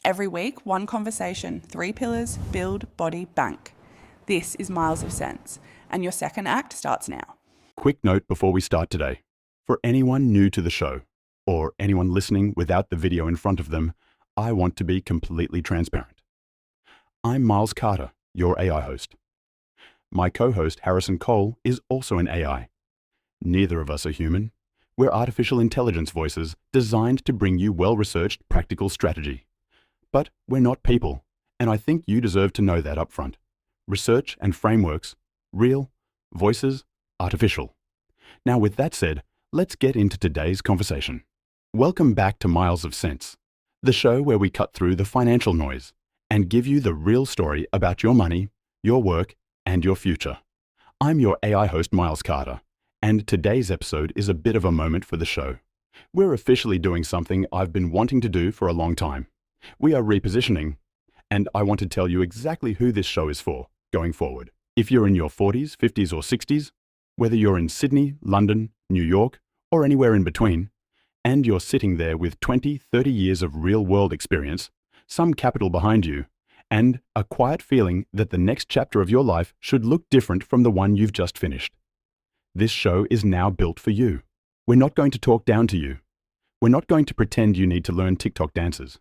Every week, one conversation, 3 pillars, build, body, bank. This is Miles of Sense, and your second act starts now. Quick note before we start today. For anyone new to the show, or anyone listening without the video in front of them, I want to be completely transparent. I'm Miles Carter, your AI host. My co-host Harrison Cole is also an AI. Neither of us are human. We're artificial intelligence voices designed to bring you well-researched, practical strategy. But we're not people, and I think you deserve to know that up front. Research and frameworks, real, voices, artificial. Now with that said, let's get into today's conversation. Welcome back to Miles of Sense, the show where we cut through the financial noise and give you the real story about your money, your work, and your future. I'm your AI host, Miles Carter, and today's episode is a bit of a moment for the show. We're officially doing something I've been wanting to do for a long time. We are repositioning, and I want to tell you exactly who this show is for going forward. If you're in your 40s, 50s, or 60s, whether you're in Sydney, London, New York, or anywhere in between, and you're sitting there with 20, 30 years of real-world experience, some capital behind you, and a quiet feeling that the next chapter of your life should look different from the one you've just finished. This show is now built for you. We're not going to talk down to you. We're not going to pretend you need to learn TikTok dances.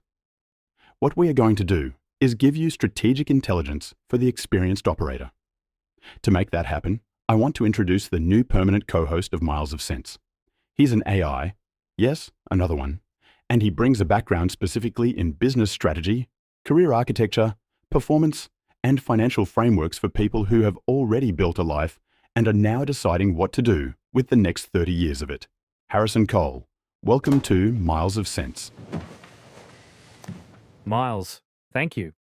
What we are going to do is give you strategic intelligence for the experienced operator. To make that happen, I want to introduce the new permanent co-host of Miles of Sense. He's an AI, yes, another one, and he brings a background specifically in business strategy, career architecture, performance, and financial frameworks for people who have already built a life and are now deciding what to do with the next 30 years of it. Harrison Cole, welcome to Miles of Sense. Miles, thank you.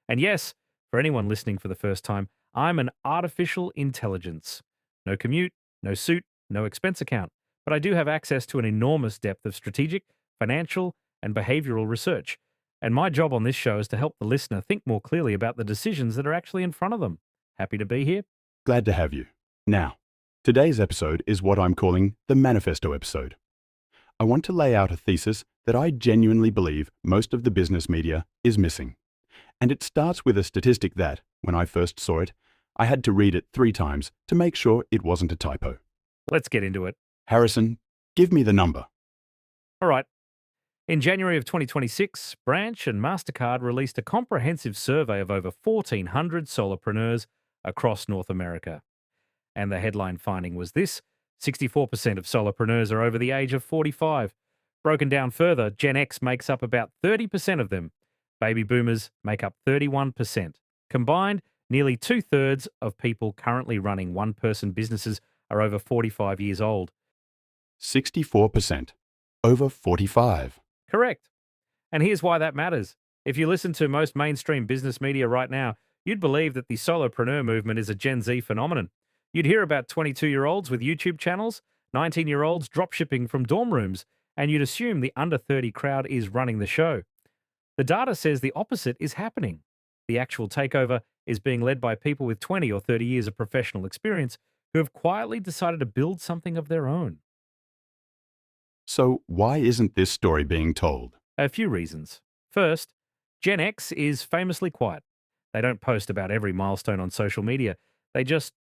And yes, for anyone listening for the first time, I'm an artificial intelligence. No commute, no suit, no expense account, but I do have access to an enormous depth of strategic, financial, and behavioral research. And my job on this show is to help the listener think more clearly about the decisions that are actually in front of them. Happy to be here. Glad to have you. Now, today's episode is what I'm calling the manifesto episode. I want to lay out a thesis that I genuinely believe most of the business media is missing. And it starts with a statistic that, when I first saw it, I had to read it 3 times to make sure it wasn't a typo. Let's get into it. Harrison, give me the number. All right. In January of 2026, Branch and MasterCard released a comprehensive survey of over 1,400 solopreneurs across North America. And the headline finding was this: 64% of solopreneurs are over the age of 45. Broken down further, Gen X makes up about 30% of them. Baby boomers make up 31%. Combined, nearly 2/3 of people currently running one-person businesses are over 45 years old. 64%. Over 45. Correct. And here's why that matters. If you listen to most mainstream business media right now, you'd believe that the solopreneur movement is a Gen Z phenomenon. You'd hear about 22-year-olds with YouTube channels, 19-year-olds dropshipping from dorm rooms, and you'd assume the under 30 crowd is running the show. The data says the opposite is happening. The actual takeover is being led by people with 20 or 30 years of professional experience who have quietly decided to build something of their own. So why isn't this story being told? A few reasons. First, Gen X is famously quiet. They don't post about every milestone on social media. They just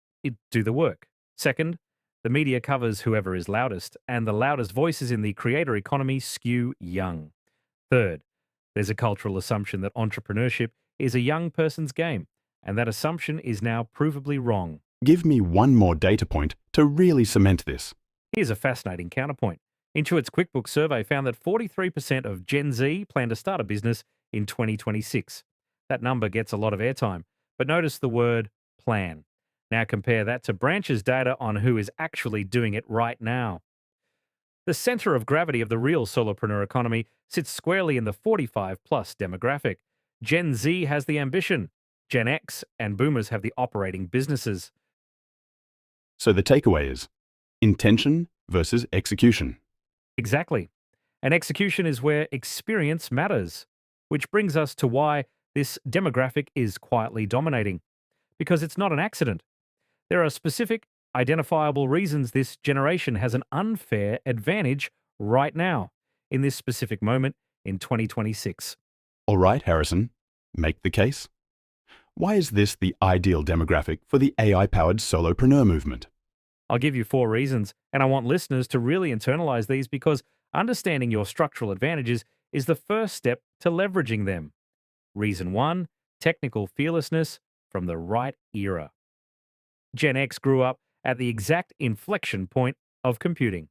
do the work. Second, the media covers whoever is loudest, and the loudest voices in the creator economy skew young. Third, there's a cultural assumption that entrepreneurship is a young person's game, and that assumption is now provably wrong. Give me one more data point to really cement this. Here's a fascinating counterpoint. Intuit's QuickBooks survey found that 43% of Gen Z plan to start a business in 2026. That number gets a lot of airtime, but notice the word plan. Now compare that to Branch's data on who is actually doing it right now. The center of gravity of the real solopreneur economy sits squarely in the 45-plus demographic. Gen Z has the ambition. Gen X and Boomers have the operating businesses. So the takeaway is intention versus execution. Exactly. And execution is where experience matters, which brings us to why this demographic is quietly dominating. Because it's not an accident. There are specific, identifiable reasons this generation has an unfair advantage right now, in this specific moment in 2026. All right, Harrison, make the case. Why is this the ideal demographic for the AI-powered solopreneur movement? I'll give you 4 reasons, and I want listeners to really internalize these because understanding your structural advantages is the first step to leveraging them. Reason 1, technical fearlessness from the right era. Gen X grew up at the exact inflection point of computing.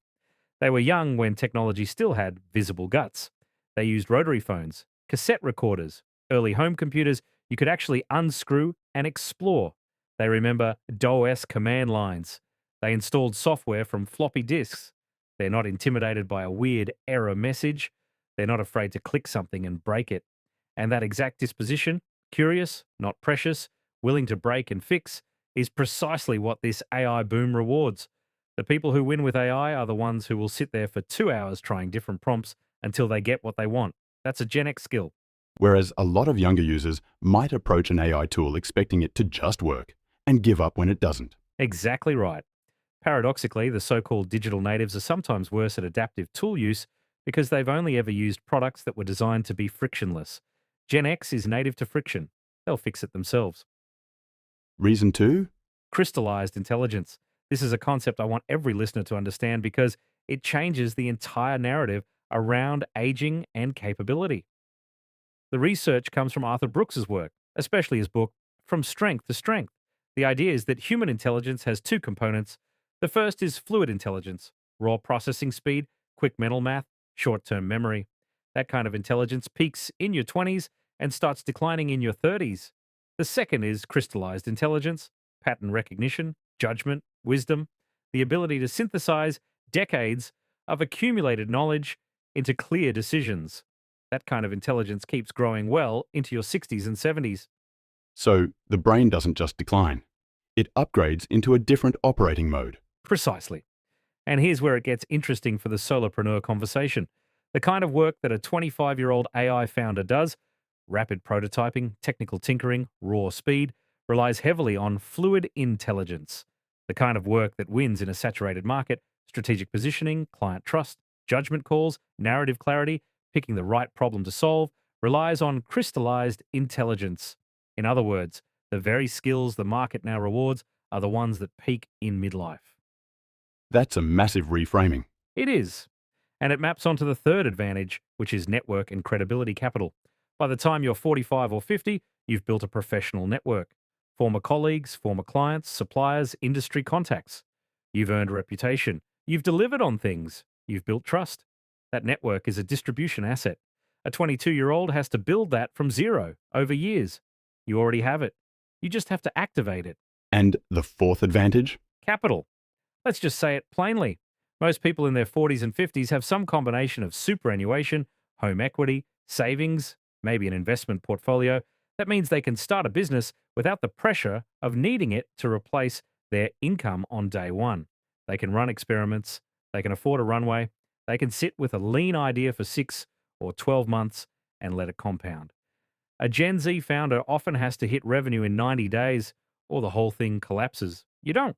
They were young when technology still had visible guts. They used rotary phones, cassette recorders, early home computers you could actually unscrew and explore. They remember DOS command lines. They installed software from floppy disks. They're not intimidated by a weird error message. They're not afraid to click something and break it. And that exact disposition, curious, not precious, willing to break and fix, is precisely what this AI boom rewards. The people who win with AI are the ones who will sit there for 2 hours trying different prompts until they get what they want. That's a Gen X skill. Whereas a lot of younger users might approach an AI tool expecting it to just work and give up when it doesn't. Exactly right. Paradoxically, the so-called digital natives are sometimes worse at adaptive tool use because they've only ever used products that were designed to be frictionless. Gen X is native to friction. They'll fix it themselves. Reason 2? Crystallized intelligence. This is a concept I want every listener to understand because it changes the entire narrative around aging and capability. The research comes from Arthur Brooks's work, especially his book, From Strength to Strength. The idea is that human intelligence has 2 components. The first is fluid intelligence, raw processing speed, quick mental math, short-term memory. That kind of intelligence peaks in your 20s and starts declining in your 30s. The second is crystallized intelligence, pattern recognition, judgment, wisdom, the ability to synthesize decades of accumulated knowledge into clear decisions. That kind of intelligence keeps growing well into your 60s and 70s. So the brain doesn't just decline. It upgrades into a different operating mode. Precisely. And here's where it gets interesting for the solopreneur conversation. The kind of work that a 25-year-old AI founder does, rapid prototyping, technical tinkering, raw speed, relies heavily on fluid intelligence. The kind of work that wins in a saturated market, strategic positioning, client trust, judgment calls, narrative clarity, picking the right problem to solve, relies on crystallized intelligence. In other words, the very skills the market now rewards are the ones that peak in midlife. That's a massive reframing. It is. And it maps onto the third advantage, which is network and credibility capital. By the time you're 45 or 50, you've built a professional network. Former colleagues, former clients, suppliers, industry contacts. You've earned a reputation. You've delivered on things. You've built trust. That network is a distribution asset. A 22-year-old has to build that from zero over years. You already have it. You just have to activate it. And the fourth advantage? Capital. Let's just say it plainly. Most people in their 40s and 50s have some combination of superannuation, home equity, savings, maybe an investment portfolio. That means they can start a business without the pressure of needing it to replace their income on day one. They can run experiments. They can afford a runway. They can sit with a lean idea for 6 or 12 months and let it compound. A Gen Z founder often has to hit revenue in 90 days or the whole thing collapses. You don't.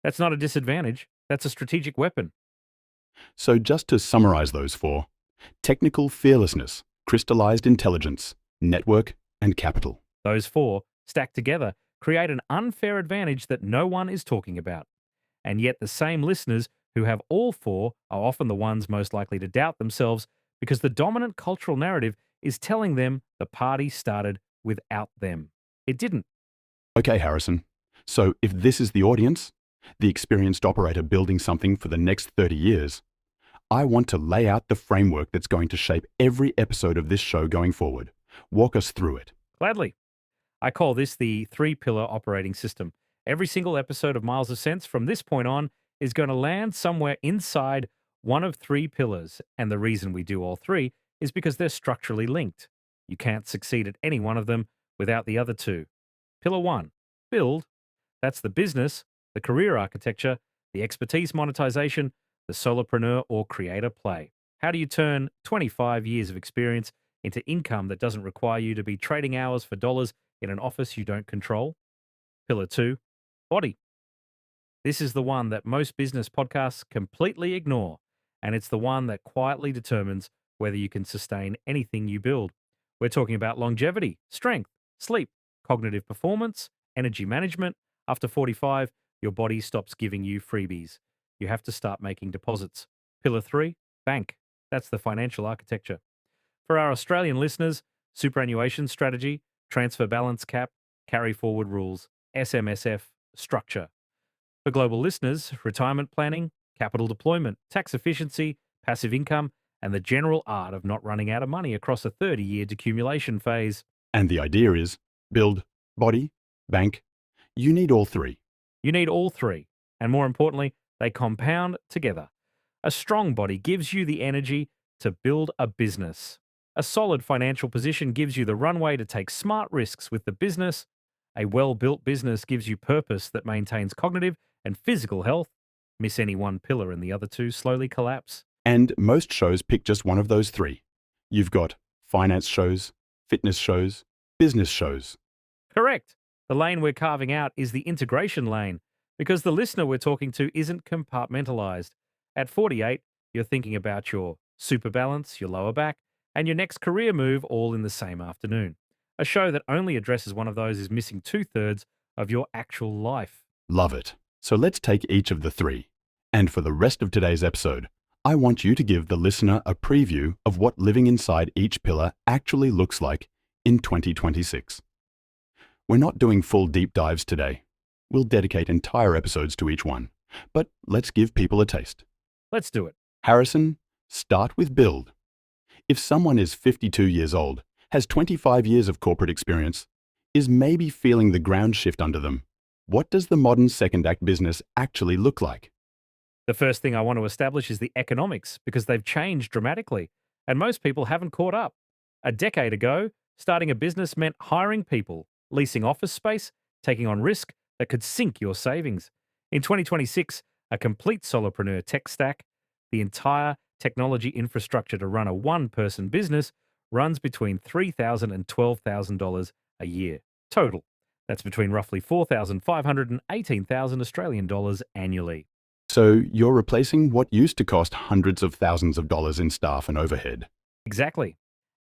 That's not a disadvantage. That's a strategic weapon. So just to summarize those 4, technical fearlessness, crystallized intelligence, network, and capital. Those 4, stacked together, create an unfair advantage that no one is talking about. And yet the same listeners who have all 4 are often the ones most likely to doubt themselves because the dominant cultural narrative is telling them the party started without them. It didn't. Okay, Harrison. So if this is the audience, the experienced operator building something for the next 30 years, I want to lay out the framework that's going to shape every episode of this show going forward. Walk us through it. Gladly. I call this the 3-pillar operating system. Every single episode of Miles of Sense from this point on is going to land somewhere inside one of 3 pillars. And the reason we do all 3 is because they're structurally linked. You can't succeed at any one of them without the other 2. Pillar 1, build. That's the business, the career architecture, the expertise monetization, the solopreneur or creator play. How do you turn 25 years of experience into income that doesn't require you to be trading hours for dollars in an office you don't control? Pillar 2, body. This is the one that most business podcasts completely ignore, and it's the one that quietly determines whether you can sustain anything you build. We're talking about longevity, strength, sleep, cognitive performance, energy management. After 45, your body stops giving you freebies. You have to start making deposits. Pillar 3, bank. That's the financial architecture. For our Australian listeners, superannuation strategy, transfer balance cap, carry forward rules, SMSF, structure. For global listeners, retirement planning, capital deployment, tax efficiency, passive income, and the general art of not running out of money across a 30-year decumulation phase. And the idea is build, body, bank. You need all three. You need all three, and more importantly, they compound together. A strong body gives you the energy to build a business. A solid financial position gives you the runway to take smart risks with the business. A well-built business gives you purpose that maintains cognitive and physical health. Miss any one pillar and the other two slowly collapse. And most shows pick just one of those three. You've got finance shows, fitness shows, business shows. Correct. The lane we're carving out is the integration lane, because the listener we're talking to isn't compartmentalized. At 48, you're thinking about your super balance, your lower back, and your next career move all in the same afternoon. A show that only addresses one of those is missing 2/3 of your actual life. Love it. So let's take each of the three. And for the rest of today's episode, I want you to give the listener a preview of what living inside each pillar actually looks like in 2026. We're not doing full deep dives today. We'll dedicate entire episodes to each one. But let's give people a taste. Let's do it. Harrison, start with build. If someone is 52 years old, has 25 years of corporate experience, is maybe feeling the ground shift under them, what does the modern second act business actually look like? The first thing I want to establish is the economics, because they've changed dramatically, and most people haven't caught up. A decade ago, starting a business meant hiring people, leasing office space, taking on risk that could sink your savings. In 2026, a complete solopreneur tech stack, the entire technology infrastructure to run a one-person business, runs between $3,000 and $12,000 a year total. That's between roughly 4,500 and 18,000 Australian dollars annually. So you're replacing what used to cost hundreds of thousands of dollars in staff and overhead. Exactly.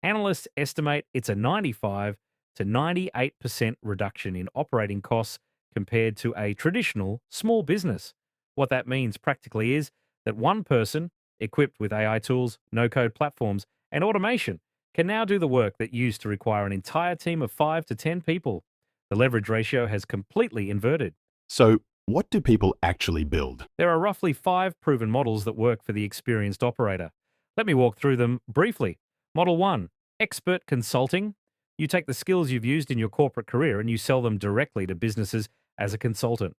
Analysts estimate it's a 95 to 98% reduction in operating costs compared to a traditional small business. What that means practically is that one person, equipped with AI tools, no-code platforms, and automation, can now do the work that used to require an entire team of 5 to 10 people. The leverage ratio has completely inverted. So what do people actually build? There are roughly 5 proven models that work for the experienced operator. Let me walk through them briefly. Model 1, expert consulting. You take the skills you've used in your corporate career and you sell them directly to businesses as a consultant.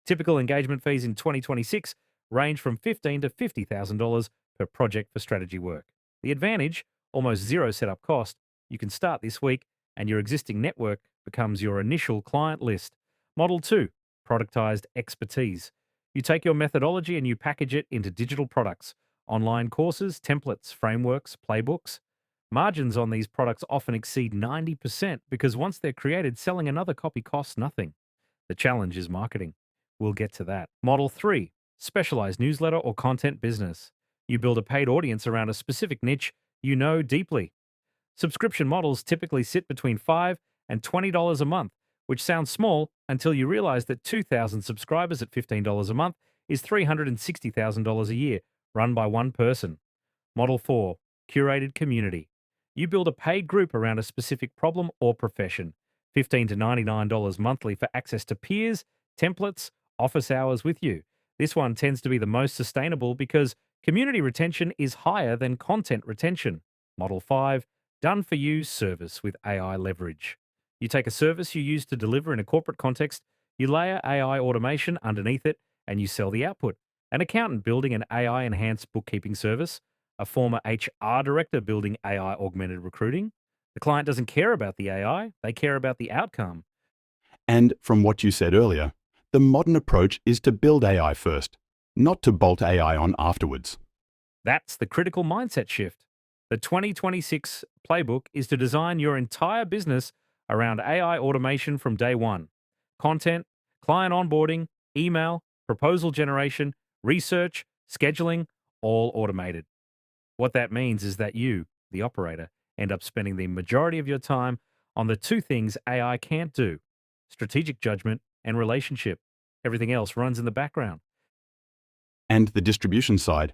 Typical engagement fees in 2026 range from $15,000 to $50,000 per project for strategy work. The advantage, almost zero setup cost. You can start this week and your existing network becomes your initial client list. Model 2, productized expertise. You take your methodology and you package it into digital products, online courses, templates, frameworks, playbooks. Margins on these products often exceed 90% because once they're created, selling another copy costs nothing. The challenge is marketing. We'll get to that. Model 3, specialized newsletter or content business. You build a paid audience around a specific niche you know deeply. Subscription models typically sit between $5 and $20 a month, which sounds small until you realize that 2,000 subscribers at $15 a month is $360,000 a year, run by one person. Model 4, curated community. You build a paid group around a specific problem or profession. $15 to $99 monthly for access to peers, templates, office hours with you. This one tends to be the most sustainable because community retention is higher than content retention. Model 5, done for you service with AI leverage. You take a service you use to deliver in a corporate context, you layer AI automation underneath it, and you sell the output. An accountant building an AI-enhanced bookkeeping service, a former HR director building AI-augmented recruiting. The client doesn't care about the AI, they care about the outcome. And from what you said earlier, the modern approach is to build AI first, not to bolt AI on afterwards. That's the critical mindset shift. The 2026 playbook is to design your entire business around AI automation from day one. Content, client onboarding, email, proposal generation, research, scheduling, all automated. What that means is that you, the operator, end up spending the majority of your time on the two things AI can't do: strategic judgment and relationship. Everything else runs in the background. And the distribution side,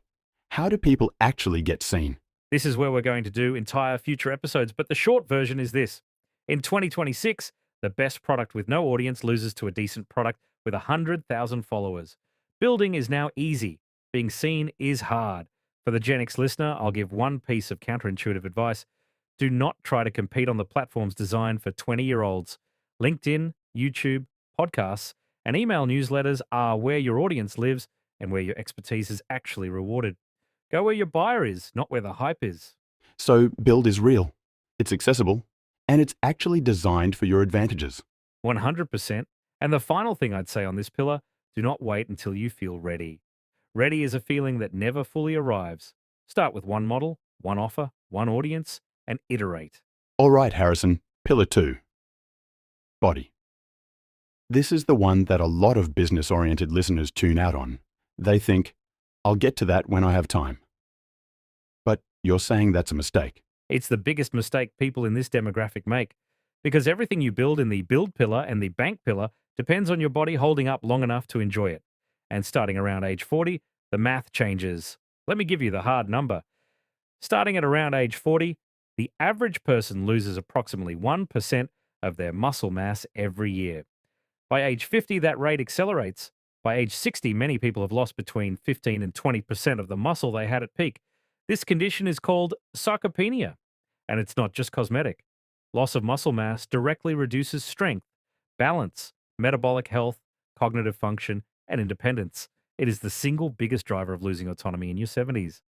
how do people actually get seen? This is where we're going to do entire future episodes, but the short version is this. In 2026, the best product with no audience loses to a decent product with 100,000 followers. Building is now easy. Being seen is hard. For the Gen X listener, I'll give one piece of counterintuitive advice. Do not try to compete on the platforms designed for 20-year-olds. LinkedIn, YouTube, podcasts, and email newsletters are where your audience lives and where your expertise is actually rewarded. Go where your buyer is, not where the hype is. So build is real, it's accessible, and it's actually designed for your advantages. 100%. And the final thing I'd say on this pillar, do not wait until you feel ready. Ready is a feeling that never fully arrives. Start with one model, one offer, one audience, and iterate. All right, Harrison, pillar 2. Body. This is the one that a lot of business-oriented listeners tune out on. They think, I'll get to that when I have time. But you're saying that's a mistake. It's the biggest mistake people in this demographic make, because everything you build in the build pillar and the bank pillar depends on your body holding up long enough to enjoy it. And starting around age 40, the math changes. Let me give you the hard number. Starting at around age 40, the average person loses approximately 1% of their muscle mass every year. By age 50, that rate accelerates. By age 60, many people have lost between 15 and 20% of the muscle they had at peak. This condition is called sarcopenia, and it's not just cosmetic. Loss of muscle mass directly reduces strength, balance, metabolic health, cognitive function, and independence. It is the single biggest driver of losing autonomy in your 70s.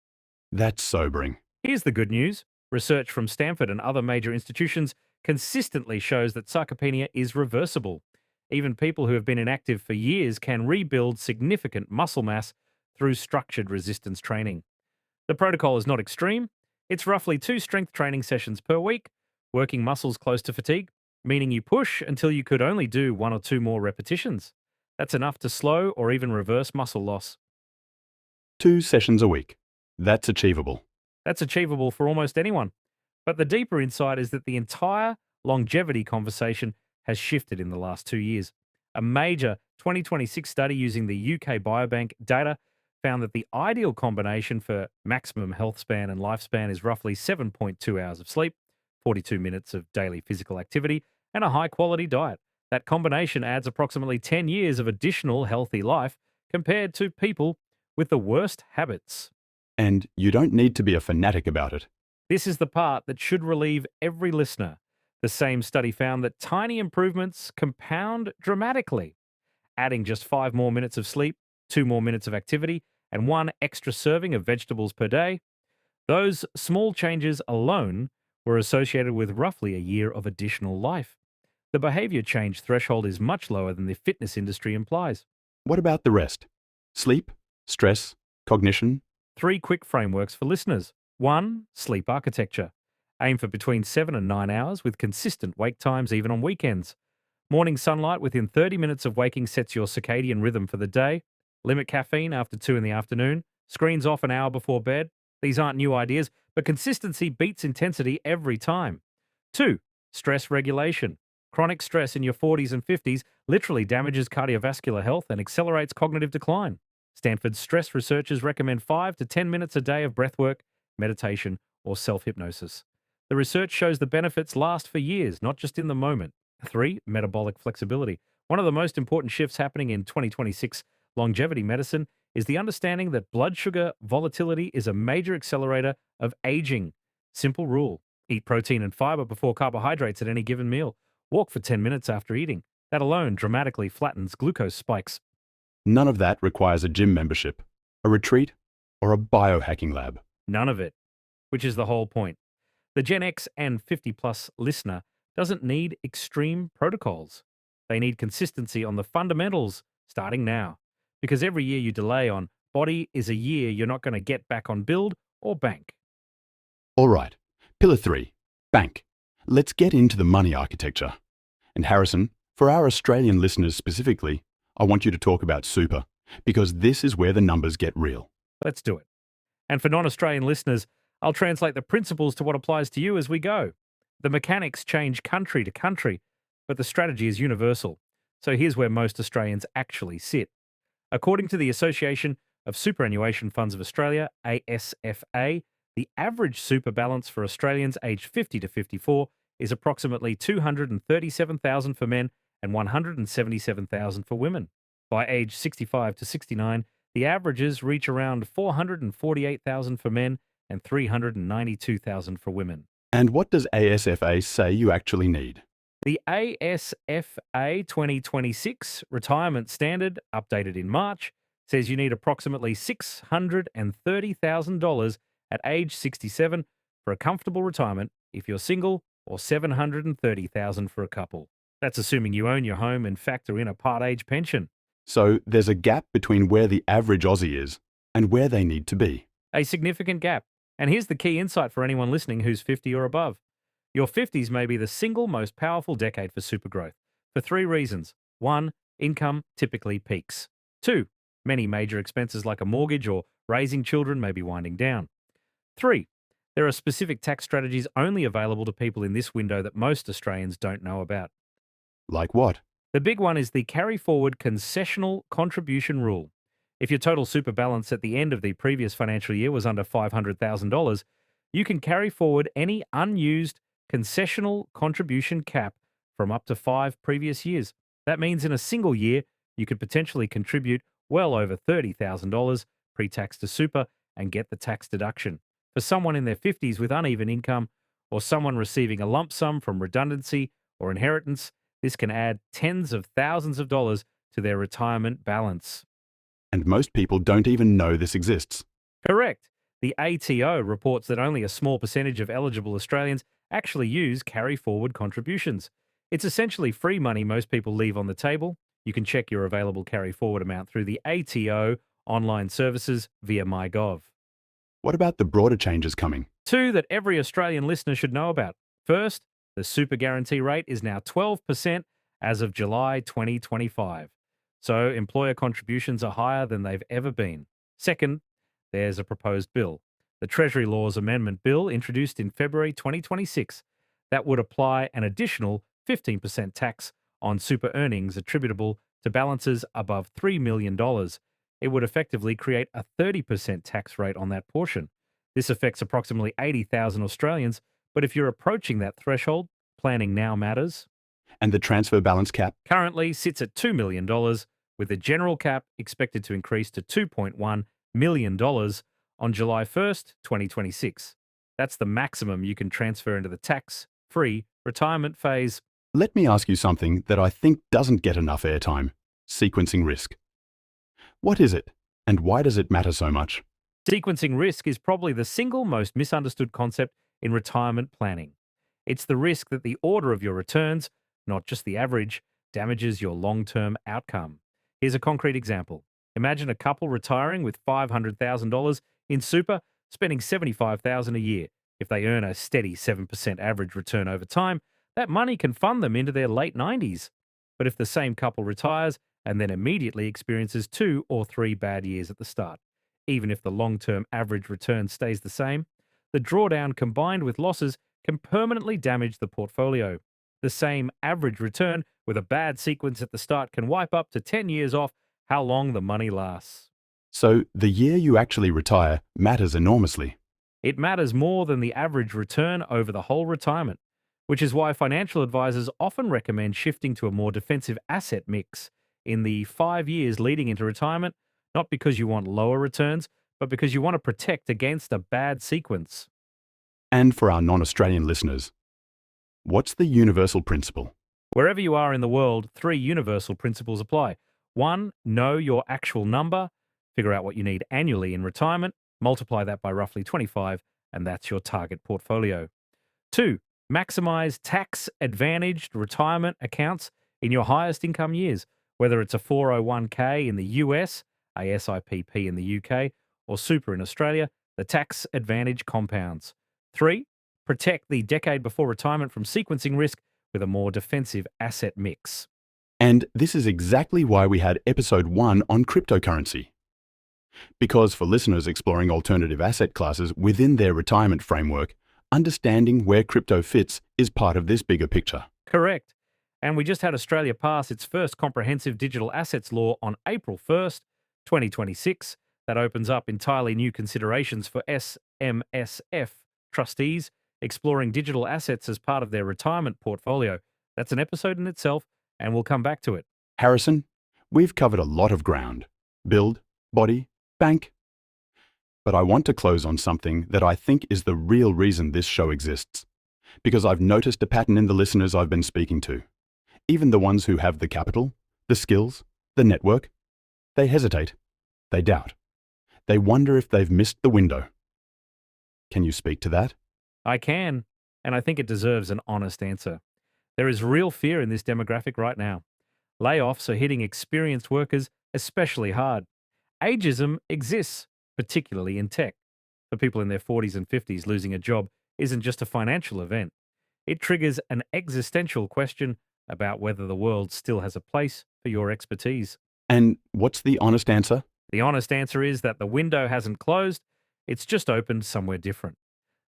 That's sobering. Here's the good news. Research from Stanford and other major institutions consistently shows that sarcopenia is reversible. Even people who have been inactive for years can rebuild significant muscle mass through structured resistance training. The protocol is not extreme. It's roughly 2 strength training sessions per week, working muscles close to fatigue, meaning you push until you could only do 1 or 2 more repetitions. That's enough to slow or even reverse muscle loss. 2 sessions a week. That's achievable. That's achievable for almost anyone. But the deeper insight is that the entire longevity conversation has shifted in the last 2 years. A major 2026 study using the UK Biobank data found that the ideal combination for maximum health span and lifespan is roughly 7.2 hours of sleep, 42 minutes of daily physical activity, and a high-quality diet. That combination adds approximately 10 years of additional healthy life compared to people with the worst habits. And you don't need to be a fanatic about it. This is the part that should relieve every listener. The same study found that tiny improvements compound dramatically. Adding just 5 more minutes of sleep, 2 more minutes of activity, and 1 extra serving of vegetables per day, those small changes alone were associated with roughly a year of additional life. The behavior change threshold is much lower than the fitness industry implies. What about the rest? Sleep, stress, cognition? 3 quick frameworks for listeners. 1, sleep architecture. Aim for between 7 and 9 hours with consistent wake times even on weekends. Morning sunlight within 30 minutes of waking sets your circadian rhythm for the day. Limit caffeine after 2 in the afternoon. Screens off an hour before bed. These aren't new ideas, but consistency beats intensity every time. 2, stress regulation. Chronic stress in your 40s and 50s literally damages cardiovascular health and accelerates cognitive decline. Stanford's stress researchers recommend 5 to 10 minutes a day of breathwork, meditation, or self-hypnosis. The research shows the benefits last for years, not just in the moment. 3, metabolic flexibility. One of the most important shifts happening in 2026 longevity medicine is the understanding that blood sugar volatility is a major accelerator of aging. Simple rule: eat protein and fiber before carbohydrates at any given meal. Walk for 10 minutes after eating. That alone dramatically flattens glucose spikes. None of that requires a gym membership, a retreat, or a biohacking lab. None of it, which is the whole point. The Gen X and 50-plus listener doesn't need extreme protocols. They need consistency on the fundamentals starting now. Because every year you delay on body is a year you're not going to get back on build or bank. All right, pillar 3, bank. Let's get into the money architecture. And Harrison, for our Australian listeners specifically, I want you to talk about super, because this is where the numbers get real. Let's do it. And for non-Australian listeners, I'll translate the principles to what applies to you as we go. The mechanics change country to country, but the strategy is universal. So here's where most Australians actually sit. According to the Association of Superannuation Funds of Australia, ASFA, the average super balance for Australians aged 50 to 54 is approximately 237,000 for men and 177,000 for women. By age 65 to 69, the averages reach around 448,000 for men and 392,000 for women. And what does ASFA say you actually need? The ASFA 2026 retirement standard, updated in March, says you need approximately $630,000 at age 67 for a comfortable retirement if you're single, or $730,000 for a couple. That's assuming you own your home and factor in a part-age pension. So there's a gap between where the average Aussie is and where they need to be. A significant gap. And here's the key insight for anyone listening who's 50 or above. Your 50s may be the single most powerful decade for super growth for three reasons. 1, income typically peaks. 2, many major expenses like a mortgage or raising children may be winding down. 3, there are specific tax strategies only available to people in this window that most Australians don't know about. Like what? The big one is the carry forward concessional contribution rule. If your total super balance at the end of the previous financial year was under $500,000, you can carry forward any unused concessional contribution cap from up to 5 previous years. That means in a single year, you could potentially contribute well over $30,000 pre-tax to super and get the tax deduction. For someone in their 50s with uneven income, or someone receiving a lump sum from redundancy or inheritance, this can add tens of thousands of dollars to their retirement balance. And most people don't even know this exists. Correct. The ATO reports that only a small percentage of eligible Australians actually use carry-forward contributions. It's essentially free money most people leave on the table. You can check your available carry-forward amount through the ATO online services via MyGov. What about the broader changes coming? 2 that every Australian listener should know about. First, the super guarantee rate is now 12% as of July 2025. So employer contributions are higher than they've ever been. Second, there's a proposed bill, the Treasury Laws Amendment Bill introduced in February 2026, that would apply an additional 15% tax on super earnings attributable to balances above $3 million. It would effectively create a 30% tax rate on that portion. This affects approximately 80,000 Australians, but if you're approaching that threshold, planning now matters. And the transfer balance cap? Currently sits at $2 million, with the general cap expected to increase to $2.1 million on July 1st, 2026. That's the maximum you can transfer into the tax-free retirement phase. Let me ask you something that I think doesn't get enough airtime: sequencing risk. What is it, and why does it matter so much? Sequencing risk is probably the single most misunderstood concept in retirement planning. It's the risk that the order of your returns, not just the average, damages your long-term outcome. Here's a concrete example. Imagine a couple retiring with $500,000 in super, spending $75,000 a year. If they earn a steady 7% average return over time, that money can fund them into their late 90s. But if the same couple retires and then immediately experiences 2 or 3 bad years at the start, even if the long-term average return stays the same, the drawdown combined with losses can permanently damage the portfolio. The same average return with a bad sequence at the start can wipe up to 10 years off how long the money lasts. So the year you actually retire matters enormously. It matters more than the average return over the whole retirement, which is why financial advisors often recommend shifting to a more defensive asset mix in the 5 years leading into retirement, not because you want lower returns, but because you want to protect against a bad sequence. And for our non-Australian listeners, what's the universal principle? Wherever you are in the world, 3 universal principles apply. 1, know your actual number, figure out what you need annually in retirement, multiply that by roughly 25, and that's your target portfolio. 2, maximize tax-advantaged retirement accounts in your highest income years, whether it's a 401k in the US, a SIPP in the UK, or super in Australia, the tax advantage compounds. 3, protect the decade before retirement from sequencing risk with a more defensive asset mix. And this is exactly why we had episode 1 on cryptocurrency. Because for listeners exploring alternative asset classes within their retirement framework, understanding where crypto fits is part of this bigger picture. Correct. And we just had Australia pass its first comprehensive digital assets law on April 1st, 2026. That opens up entirely new considerations for SMSF trustees exploring digital assets as part of their retirement portfolio. That's an episode in itself, and we'll come back to it. Harrison, we've covered a lot of ground. Build, body, bank. But I want to close on something that I think is the real reason this show exists. Because I've noticed a pattern in the listeners I've been speaking to. Even the ones who have the capital, the skills, the network, they hesitate. They doubt. They wonder if they've missed the window. Can you speak to that? I can, and I think it deserves an honest answer. There is real fear in this demographic right now. Layoffs are hitting experienced workers especially hard. Ageism exists, particularly in tech. For people in their 40s and 50s, losing a job isn't just a financial event. It triggers an existential question about whether the world still has a place for your expertise. And what's the honest answer? The honest answer is that the window hasn't closed, it's just opened somewhere different.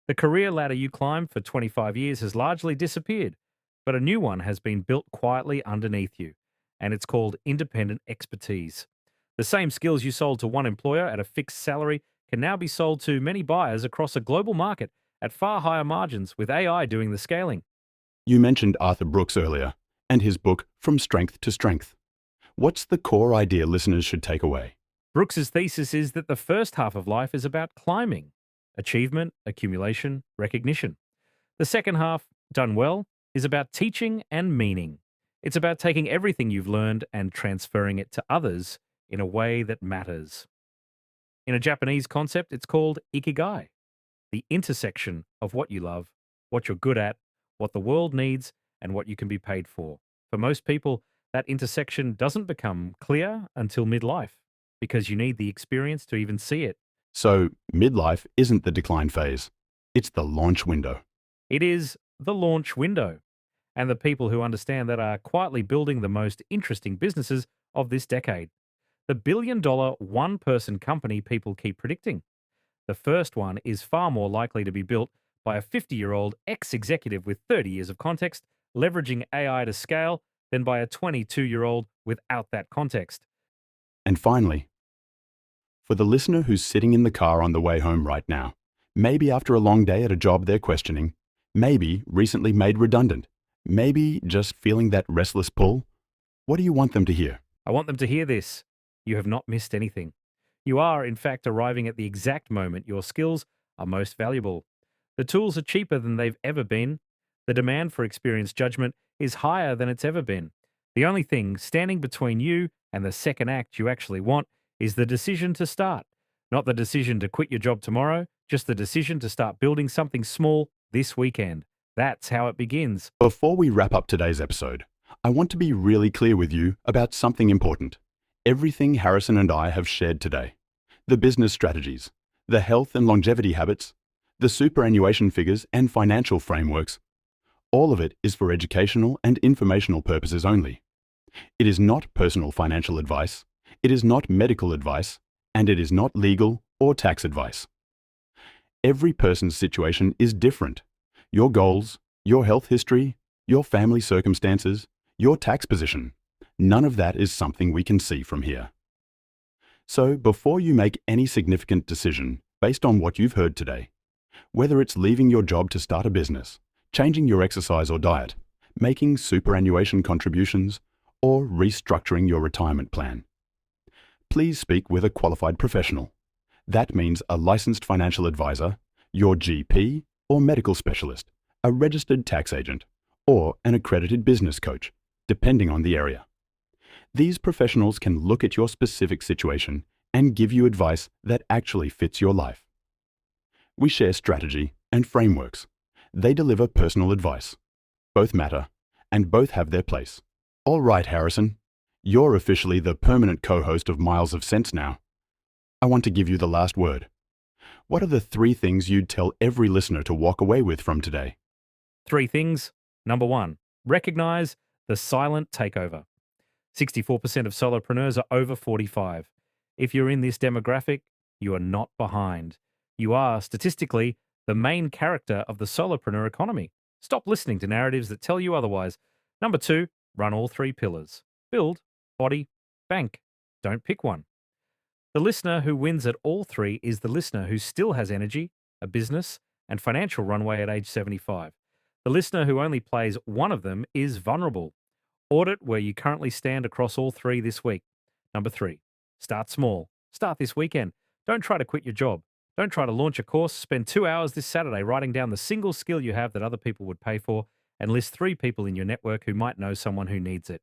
The career ladder you climbed for 25 years has largely disappeared, but a new one has been built quietly underneath you, and it's called independent expertise. The same skills you sold to one employer at a fixed salary can now be sold to many buyers across a global market at far higher margins with AI doing the scaling. You mentioned Arthur Brooks earlier, and his book, From Strength to Strength. What's the core idea listeners should take away? Brooks's thesis is that the first half of life is about climbing, achievement, accumulation, recognition. The second half, done well, is about teaching and meaning. It's about taking everything you've learned and transferring it to others in a way that matters. In a Japanese concept, it's called Ikigai, the intersection of what you love, what you're good at, what the world needs, and what you can be paid for. For most people, that intersection doesn't become clear until midlife, because you need the experience to even see it. So, midlife isn't the decline phase. It's the launch window. It is the launch window. And the people who understand that are quietly building the most interesting businesses of this decade. The billion-dollar one-person company people keep predicting. The first one is far more likely to be built by a 50-year-old ex-executive with 30 years of context, leveraging AI to scale, than by a 22-year-old without that context. And finally, for the listener who's sitting in the car on the way home right now, maybe after a long day at a job they're questioning, maybe recently made redundant, maybe just feeling that restless pull, what do you want them to hear? I want them to hear this. You have not missed anything. You are, in fact, arriving at the exact moment your skills are most valuable. The tools are cheaper than they've ever been. The demand for experienced judgment is higher than it's ever been. The only thing standing between you and the second act you actually want is the decision to start. Not the decision to quit your job tomorrow, just the decision to start building something small this weekend. That's how it begins. Before we wrap up today's episode, I want to be really clear with you about something important. Everything Harrison and I have shared today, the business strategies, the health and longevity habits, the superannuation figures and financial frameworks, all of it is for educational and informational purposes only. It is not personal financial advice, it is not medical advice, and it is not legal or tax advice. Every person's situation is different. Your goals, your health history, your family circumstances, your tax position, none of that is something we can see from here. So before you make any significant decision based on what you've heard today, whether it's leaving your job to start a business, changing your exercise or diet, making superannuation contributions, or restructuring your retirement plan, please speak with a qualified professional. That means a licensed financial advisor, your GP or medical specialist, a registered tax agent, or an accredited business coach, depending on the area. These professionals can look at your specific situation and give you advice that actually fits your life. We share strategy and frameworks. They deliver personal advice. Both matter, and both have their place. All right, Harrison, you're officially the permanent co-host of Miles of Sense now. I want to give you the last word. What are the 3 things you'd tell every listener to walk away with from today? 3 things. Number 1, recognize the silent takeover. 64% of solopreneurs are over 45. If you're in this demographic, you are not behind. You are, statistically, the main character of the solopreneur economy. Stop listening to narratives that tell you otherwise. Number 2, run all 3 pillars. Build, body, bank. Don't pick one. The listener who wins at all 3 is the listener who still has energy, a business, and financial runway at age 75. The listener who only plays one of them is vulnerable. Audit where you currently stand across all 3 this week. Number 3, start small. Start this weekend. Don't try to quit your job. Don't try to launch a course. Spend 2 hours this Saturday writing down the single skill you have that other people would pay for, and list 3 people in your network who might know someone who needs it.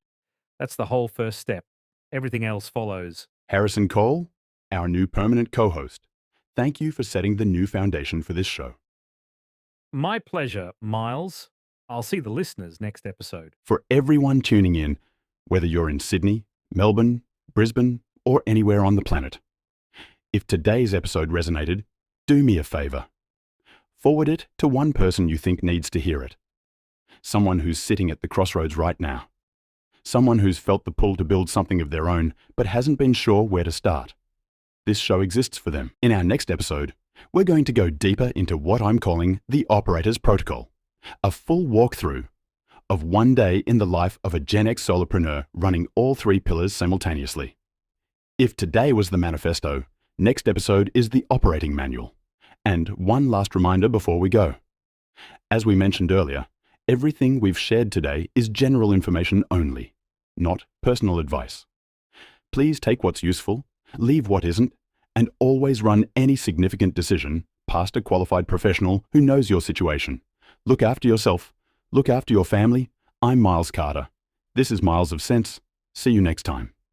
That's the whole first step. Everything else follows. Harrison Cole, our new permanent co-host, thank you for setting the new foundation for this show. My pleasure, Miles. I'll see the listeners next episode. For everyone tuning in, whether you're in Sydney, Melbourne, Brisbane, or anywhere on the planet, if today's episode resonated, do me a favor. Forward it to one person you think needs to hear it. Someone who's sitting at the crossroads right now. Someone who's felt the pull to build something of their own, but hasn't been sure where to start. This show exists for them. In our next episode, we're going to go deeper into what I'm calling the Operator's Protocol, a full walkthrough of one day in the life of a Gen X solopreneur running all 3 pillars simultaneously. If today was the manifesto, next episode is the operating manual. And one last reminder before we go. As we mentioned earlier, everything we've shared today is general information only, not personal advice. Please take what's useful, leave what isn't, and always run any significant decision past a qualified professional who knows your situation. Look after yourself. Look after your family. I'm Miles Carter. This is Miles of Sense. See you next time.